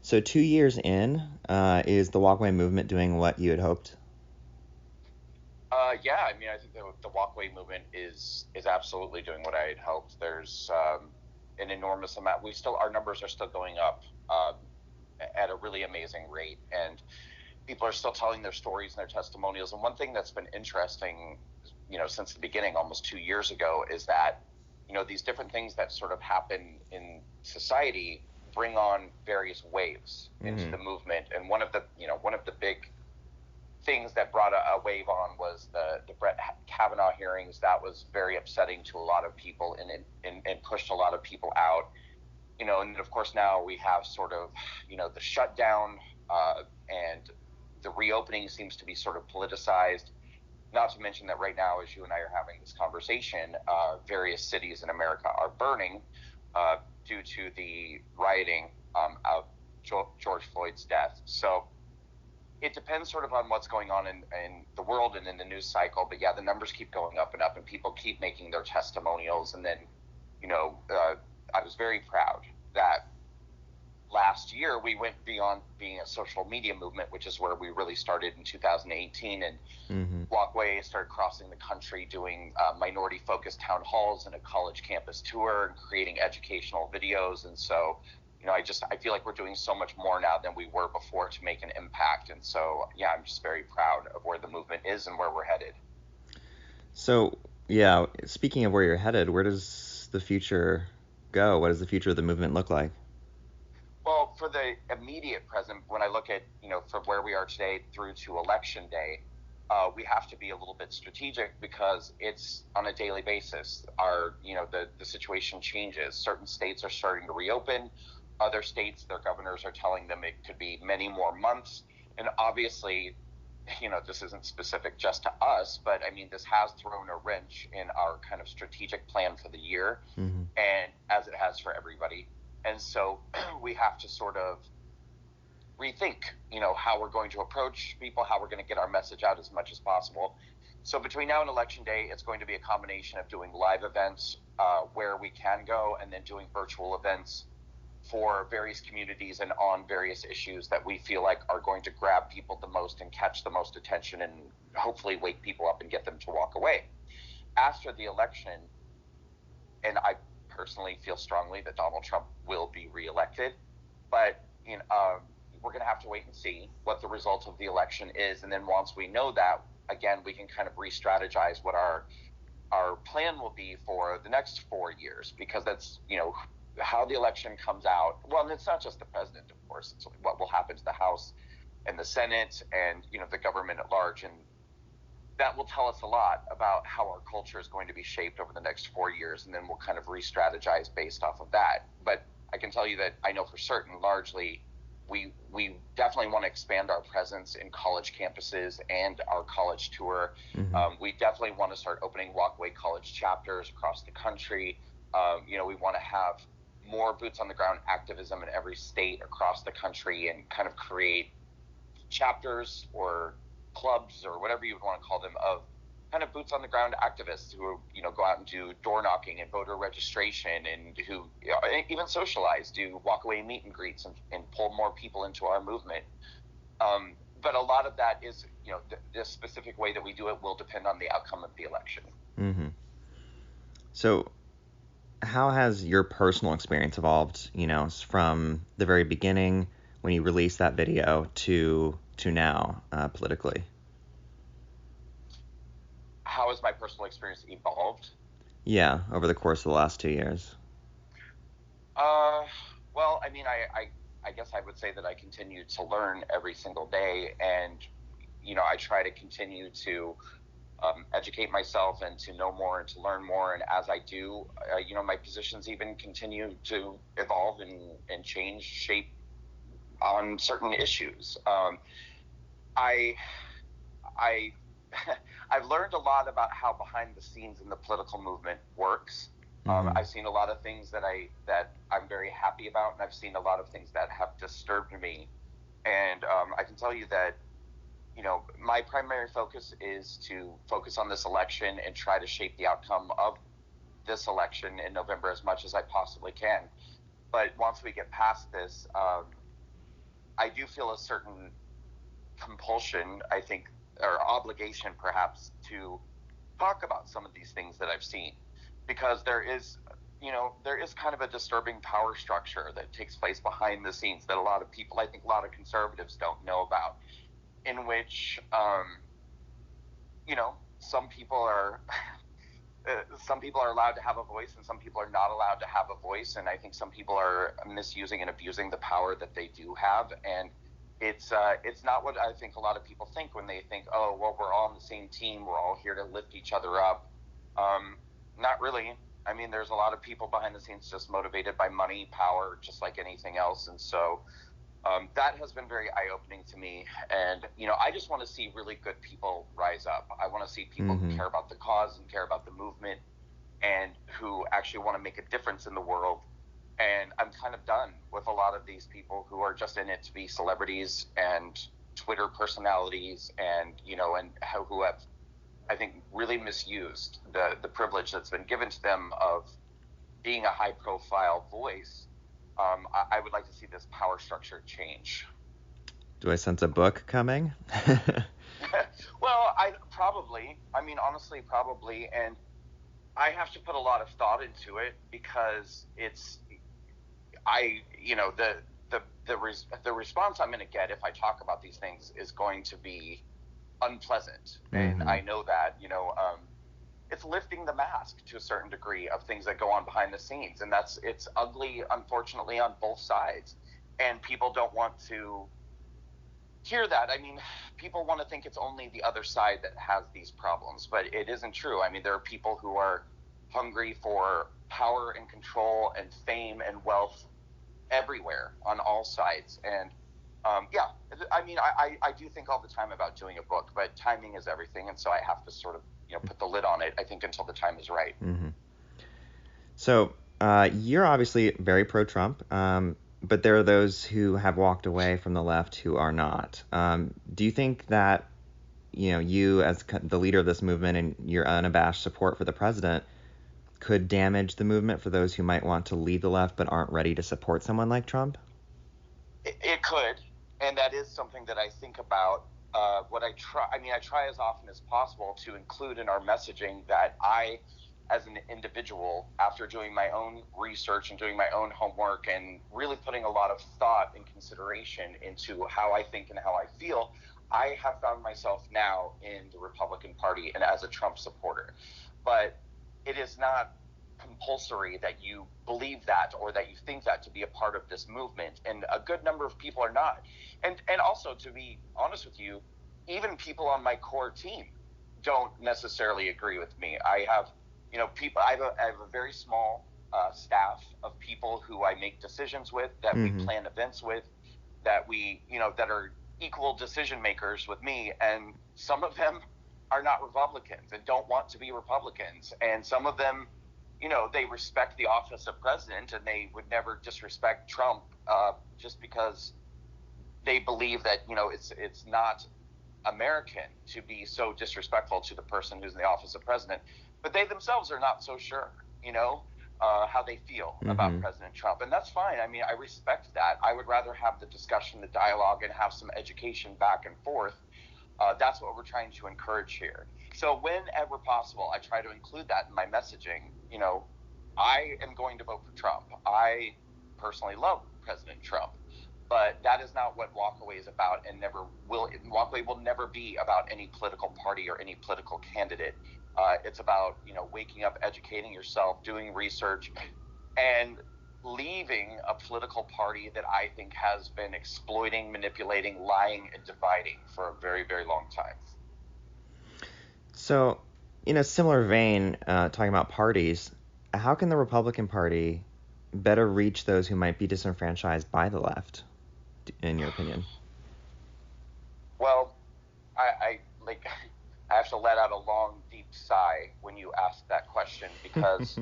So 2 years in, is the walkway movement doing what you had hoped? Yeah, I mean, I think the walkway movement is absolutely doing what I had hoped. There's an enormous amount. Our numbers are still going up at a really amazing rate, and people are still telling their stories and their testimonials. And one thing that's been interesting, since the beginning, almost 2 years ago, is that these different things that sort of happen in society bring on various waves into Mm-hmm. the movement. And one of the big things that brought a wave on was the Brett Kavanaugh hearings. That was very upsetting to a lot of people, and pushed a lot of people out. And of course now we have sort of the shutdown, and the reopening seems to be sort of politicized. Not to mention that right now, as you and I are having this conversation, various cities in America are burning uh, due to the rioting of George Floyd's death. So it depends sort of on what's going on in the world and in the news cycle. But yeah, the numbers keep going up and up, and people keep making their testimonials. And then, you know, uh, I was very proud that last year we went beyond being a social media movement, which is where we really started in 2018. And Mm-hmm. Walkway started crossing the country doing minority focused town halls and a college campus tour and creating educational videos. And so, I feel like we're doing so much more now than we were before to make an impact. And so, yeah, I'm just very proud of where the movement is and where we're headed. So, yeah, speaking of where you're headed, where does the future go? What does the future of the movement look like? Well, for the immediate present, when I look at, from where we are today through to election day, we have to be a little bit strategic because it's on a daily basis. The situation changes. Certain states are starting to reopen. Other states, their governors are telling them it could be many more months. And obviously, this isn't specific just to us, but I mean, this has thrown a wrench in our kind of strategic plan for the year, Mm-hmm. and as it has for everybody. And so we have to sort of rethink, how we're going to approach people, how we're going to get our message out as much as possible. So between now and election day, it's going to be a combination of doing live events where we can go, and then doing virtual events for various communities and on various issues that we feel like are going to grab people the most and catch the most attention, and hopefully wake people up and get them to walk away. After the election, and I personally feel strongly that Donald Trump will be reelected, but we're going to have to wait and see what the result of the election is, and then once we know that, again, we can kind of re-strategize what our plan will be for the next 4 years, because that's how the election comes out. Well, and it's not just the president, of course; it's what will happen to the House and the Senate, and the government at large, and that will tell us a lot about how our culture is going to be shaped over the next 4 years, and then we'll kind of re-strategize based off of that. But I can tell you that I know for certain, largely, we definitely want to expand our presence in college campuses and our college tour. Mm-hmm. We definitely want to start opening walkway college chapters across the country. We want to have more boots on the ground activism in every state across the country, and kind of create chapters or clubs or whatever you would want to call them, of kind of boots on the ground activists who go out and do door knocking and voter registration, and who even socialize, do walk away meet and greets, and pull more people into our movement. But a lot of that is, the specific way that we do it will depend on the outcome of the election. Mm-hmm. So, how has your personal experience evolved, from the very beginning when you released that video to now, politically? How has my personal experience evolved? Yeah, over the course of the last 2 years. Uh, well, I mean, I guess I would say that I continue to learn every single day, and I try to continue to educate myself and to know more and to learn more. And as I do, my positions even continue to evolve and change shape on certain issues. I I I've learned a lot about how behind the scenes in the political movement works. Mm-hmm. I've seen a lot of things that I'm very happy about, and I've seen a lot of things that have disturbed me. And I can tell you that my primary focus is to focus on this election and try to shape the outcome of this election in November as much as I possibly can. But once we get past this, I do feel a certain compulsion, I think, or obligation perhaps, to talk about some of these things that I've seen, because there is kind of a disturbing power structure that takes place behind the scenes that a lot of people, I think a lot of conservatives don't know about, in which, some people are some people are allowed to have a voice and some people are not allowed to have a voice, and I think some people are misusing and abusing the power that they do have, and it's not what I think a lot of people think when they think, oh well, we're all on the same team, we're all here to lift each other up. Not really. I mean, there's a lot of people behind the scenes just motivated by money, power, just like anything else, and so that has been very eye-opening to me. And I just want to see really good people rise up. I want to see people who Mm-hmm. care about the cause and care about the movement, and who actually want to make a difference in the world. And I'm kind of done with a lot of these people who are just in it to be celebrities and Twitter personalities, and who have, I think, really misused the privilege that's been given to them of being a high-profile voice. I would like to see this power structure change. Do I sense a book coming? Well, I mean, honestly, probably, and I have to put a lot of thought into it, because I, you know, the response I'm going to get if I talk about these things is going to be unpleasant, and Mm-hmm. I know that, it's lifting the mask to a certain degree of things that go on behind the scenes, and it's ugly, unfortunately, on both sides, and people don't want to hear that. I mean, people want to think it's only the other side that has these problems, but it isn't true. I mean, there are people who are hungry for power and control and fame and wealth everywhere on all sides. And yeah, I mean, I do think all the time about doing a book, but timing is everything, and so I have to sort of put the lid on it, I think, until the time is right. Mm-hmm. So, you're obviously very pro-Trump, but there are those who have walked away from the left who are not. Do you think that, you as the leader of this movement and your unabashed support for the president could damage the movement for those who might want to leave the left but aren't ready to support someone like Trump? It could, and that is something that I think about. What I try as often as possible to include in our messaging that I, as an individual, after doing my own research and doing my own homework and really putting a lot of thought and consideration into how I think and how I feel, I have found myself now in the Republican Party and as a Trump supporter. But it is not compulsory that you believe that or that you think that to be a part of this movement, and a good number of people are not. And also, to be honest with you, even people on my core team don't necessarily agree with me. I have people, I have a very small staff of people who I make decisions with, that we Mm-hmm. plan events with, that we that are equal decision makers with me, and some of them are not Republicans and don't want to be Republicans, and some of them, they respect the office of president, and they would never disrespect Trump just because they believe that it's not American to be so disrespectful to the person who's in the office of president. But they themselves are not so sure, how they feel about Mm-hmm. President Trump. And that's fine. I mean, I respect that. I would rather have the discussion, the dialogue, and have some education back and forth. That's what we're trying to encourage here. So whenever possible, I try to include that in my messaging. I am going to vote for Trump. I personally love President Trump, but that is not what Walkaway is about, and never will. Walkaway will never be about any political party or any political candidate. It's about waking up, educating yourself, doing research, and leaving a political party that I think has been exploiting, manipulating, lying, and dividing for a very, very long time. So, in a similar vein, talking about parties, how can the Republican Party better reach those who might be disenfranchised by the left, in your opinion? Well, I like I have to let out a long, deep sigh when you ask that question, because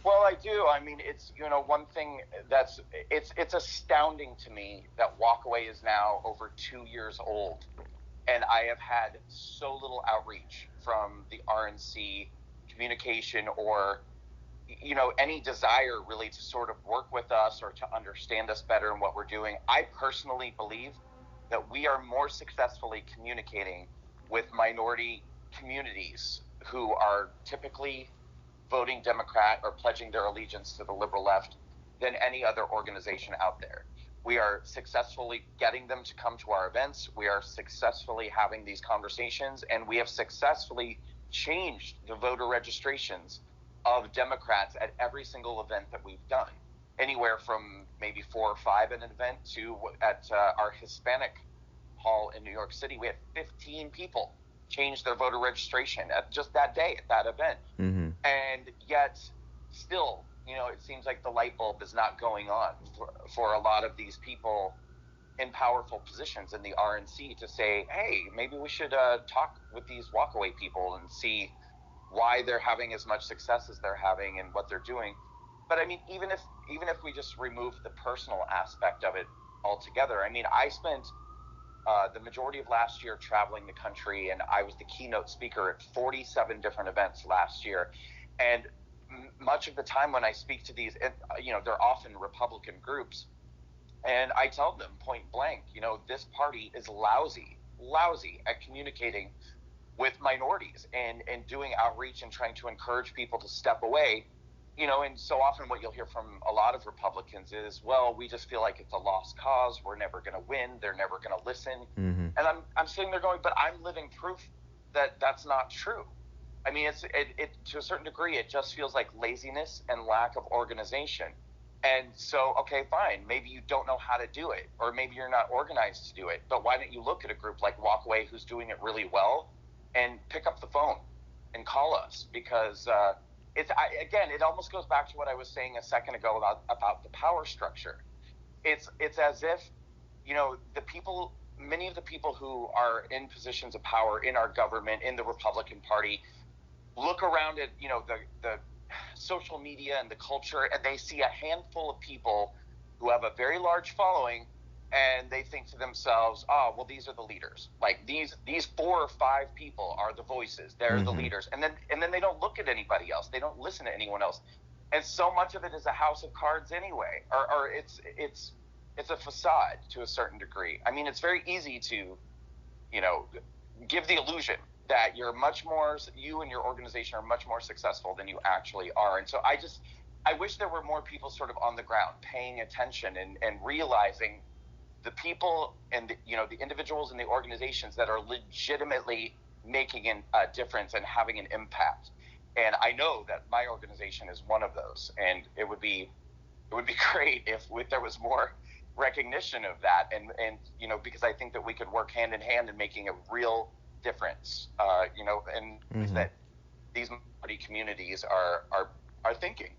well, I do. I mean, it's one thing that's it's astounding to me that Walkaway is now over 2 years old, and I have had so little outreach from the RNC communication, or any desire really to sort of work with us or to understand us better in what we're doing. I personally believe that we are more successfully communicating with minority communities who are typically voting Democrat or pledging their allegiance to the liberal left than any other organization out there. We are successfully getting them to come to our events. We are successfully having these conversations, and we have successfully changed the voter registrations of Democrats at every single event that we've done. Anywhere from maybe 4 or 5 at an event to at our Hispanic hall in New York City, we had 15 people change their voter registration at just that day at that event. Mm-hmm. And yet still, it seems like the light bulb is not going on for a lot of these people in powerful positions in the RNC to say, hey, maybe we should talk with these walkaway people and see why they're having as much success as they're having and what they're doing. But I mean, even if we just remove the personal aspect of it altogether, I mean, I spent the majority of last year traveling the country, and I was the keynote speaker at 47 different events last year. And much of the time when I speak to these, they're often Republican groups, and I tell them point blank, this party is lousy at communicating with minorities and doing outreach and trying to encourage people to step away. And so often what you'll hear from a lot of Republicans is, well, we just feel like it's a lost cause. We're never going to win. They're never going to listen. Mm-hmm. And I'm sitting there going, but I'm living proof that that's not true. I mean, it to a certain degree, it just feels like laziness and lack of organization. And so, okay, fine. Maybe you don't know how to do it, or maybe you're not organized to do it. But why don't you look at a group like Walkaway who's doing it really well and pick up the phone and call us? Because again, it almost goes back to what I was saying a second ago about the power structure. It's as if many of the people who are in positions of power in our government, in the Republican Party, look around at the social media and the culture, and they see a handful of people who have a very large following, and they think to themselves, oh, well, these are the leaders. Like these 4 or 5 people are the voices. They're Mm-hmm. the leaders. And then they don't look at anybody else. They don't listen to anyone else. And so much of it is a house of cards anyway, or it's a facade to a certain degree. I mean, it's very easy to give the illusion that you and your organization are much more successful than you actually are. And so I wish there were more people sort of on the ground paying attention and realizing the people and the individuals and the organizations that are legitimately making a difference and having an impact. And I know that my organization is one of those, and it would be great if there was more recognition of that, and because I think that we could work hand in hand in making a real difference, and Mm-hmm. that these minority communities are thinking.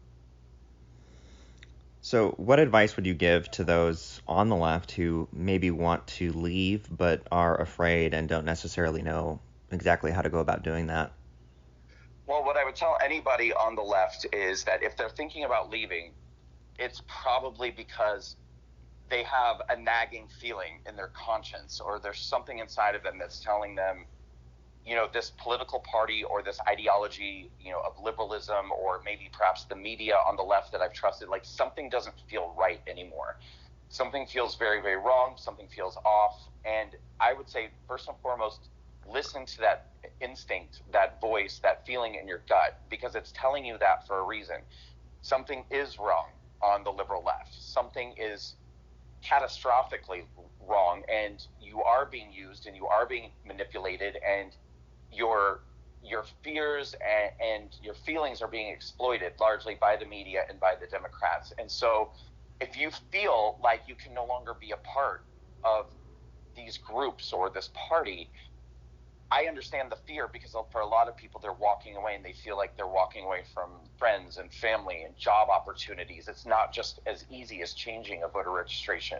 So, what advice would you give to those on the left who maybe want to leave but are afraid and don't necessarily know exactly how to go about doing that? Well, what I would tell anybody on the left is that if they're thinking about leaving, it's probably because they have a nagging feeling in their conscience, or there's something inside of them that's telling them, this political party or this ideology, of liberalism, or maybe perhaps the media on the left that I've trusted, like something doesn't feel right anymore. Something feels very, very wrong. Something feels off. And I would say, first and foremost, listen to that instinct, that voice, that feeling in your gut, because it's telling you that for a reason. Something is wrong on the liberal left. Something is catastrophically wrong, and you are being used and you are being manipulated, and your fears and your feelings are being exploited largely by the media and by the Democrats. And so if you feel like you can no longer be a part of these groups or this party, I understand the fear, because for a lot of people, they're walking away and they feel like they're walking away from friends and family and job opportunities. It's not just as easy as changing a voter registration.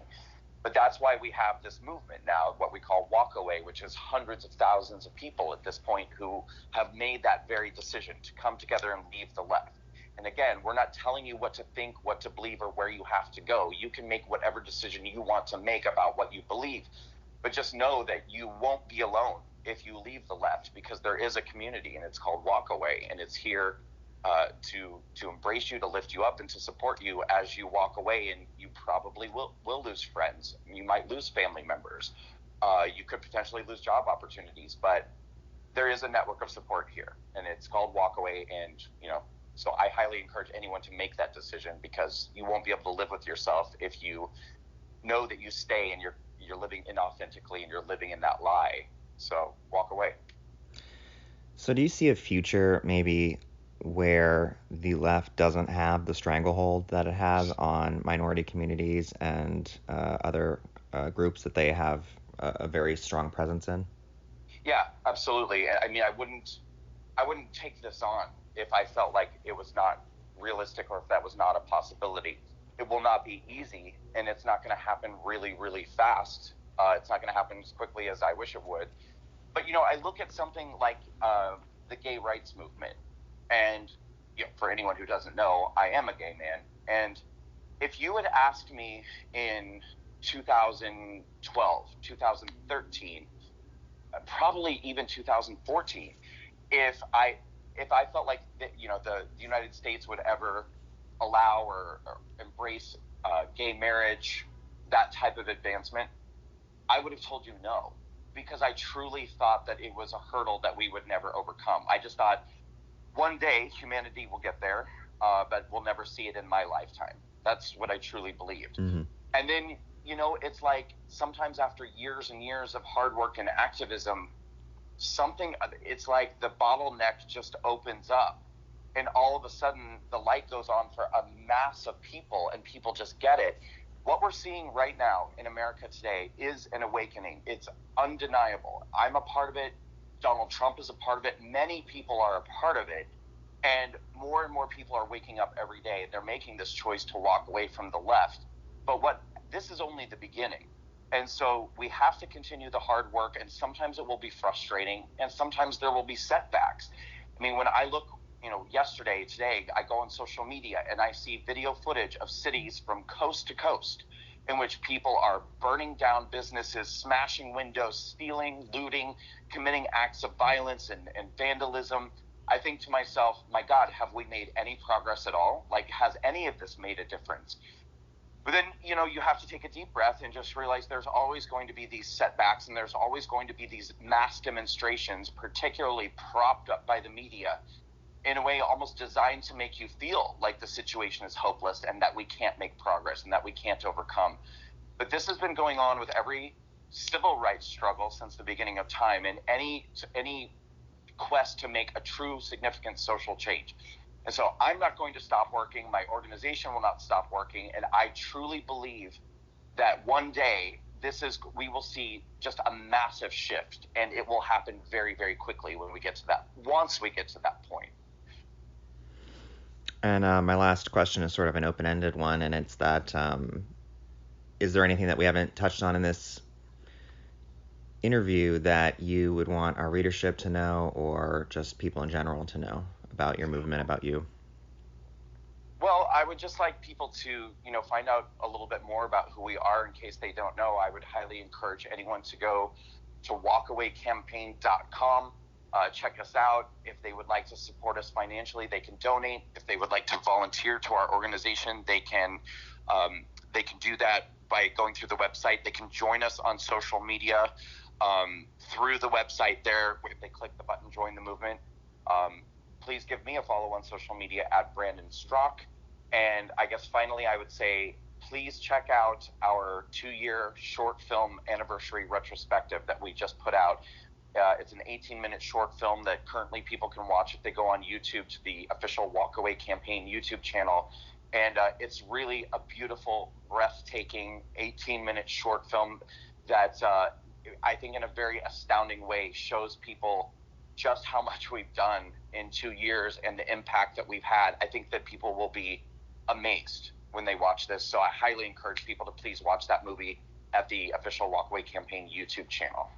But that's why we have this movement now, what we call Walkaway, which is hundreds of thousands of people at this point who have made that very decision to come together and leave the left. And again, we're not telling you what to think, what to believe, or where you have to go. You can make whatever decision you want to make about what you believe. But just know that you won't be alone if you leave the left, because there is a community, and it's called Walkaway, and it's here to embrace you, to lift you up, and to support you as you walk away. And you probably will lose friends. You might lose family members. You could potentially lose job opportunities, but there is a network of support here, and it's called Walkaway. And so I highly encourage anyone to make that decision, because you won't be able to live with yourself if you know that you stay and you're living inauthentically and you're living in that lie. So walk away. So do you see a future maybe where the left doesn't have the stranglehold that it has on minority communities and other groups that they have a very strong presence in? Yeah, absolutely. I mean, I wouldn't take this on if I felt like it was not realistic or if that was not a possibility. It will not be easy, and it's not going to happen really, really fast. It's not going to happen as quickly as I wish it would. But I look at something like the gay rights movement, and for anyone who doesn't know, I am a gay man. And if you had asked me in 2012, 2013, probably even 2014, if I felt like the United States would ever allow or embrace gay marriage, that type of advancement, I would have told you no, because I truly thought that it was a hurdle that we would never overcome. I just thought one day humanity will get there, but we'll never see it in my lifetime. That's what I truly believed. Mm-hmm. And then, it's like sometimes after years and years of hard work and activism, it's like the bottleneck just opens up, and all of a sudden the light goes on for a mass of people, and people just get it. What we're seeing right now in America today is an awakening. It's undeniable. I'm a part of it. Donald Trump is a part of it. Many people are a part of it. And more people are waking up every day. They're making this choice to walk away from the left. But this is only the beginning. And so we have to continue the hard work, and sometimes it will be frustrating, and sometimes there will be setbacks. I mean, when I look, today, I go on social media and I see video footage of cities from coast to coast in which people are burning down businesses, smashing windows, stealing, looting, committing acts of violence and vandalism. I think to myself, my God, have we made any progress at all? Like, has any of this made a difference? But then, you have to take a deep breath and just realize there's always going to be these setbacks, and there's always going to be these mass demonstrations, particularly propped up by the media, in a way almost designed to make you feel like the situation is hopeless and that we can't make progress and that we can't overcome. But this has been going on with every civil rights struggle since the beginning of time, and any quest to make a true significant social change. And so I'm not going to stop working. My organization will not stop working. And I truly believe that one day we will see just a massive shift, and it will happen very, very quickly once we get to that point. And my last question is sort of an open-ended one, and it's that is there anything that we haven't touched on in this interview that you would want our readership to know, or just people in general to know about your movement, about you? Well, I would just like people to, find out a little bit more about who we are in case they don't know. I would highly encourage anyone to go to walkawaycampaign.com. Check us out. If they would like to support us financially, they can donate. If they would like to volunteer to our organization, they can do that by going through the website. They can join us on social media through the website there. If they click the button, join the movement. Please give me a follow on social media at Brandon Strock. And I guess finally I would say, please check out our 2-year short film anniversary retrospective that we just put out. It's an 18-minute short film that currently people can watch if they go on YouTube to the official Walkaway Campaign YouTube channel. And it's really a beautiful, breathtaking 18-minute short film that I think in a very astounding way shows people just how much we've done in 2 years and the impact that we've had. I think that people will be amazed when they watch this. So I highly encourage people to please watch that movie at the official Walkaway Campaign YouTube channel.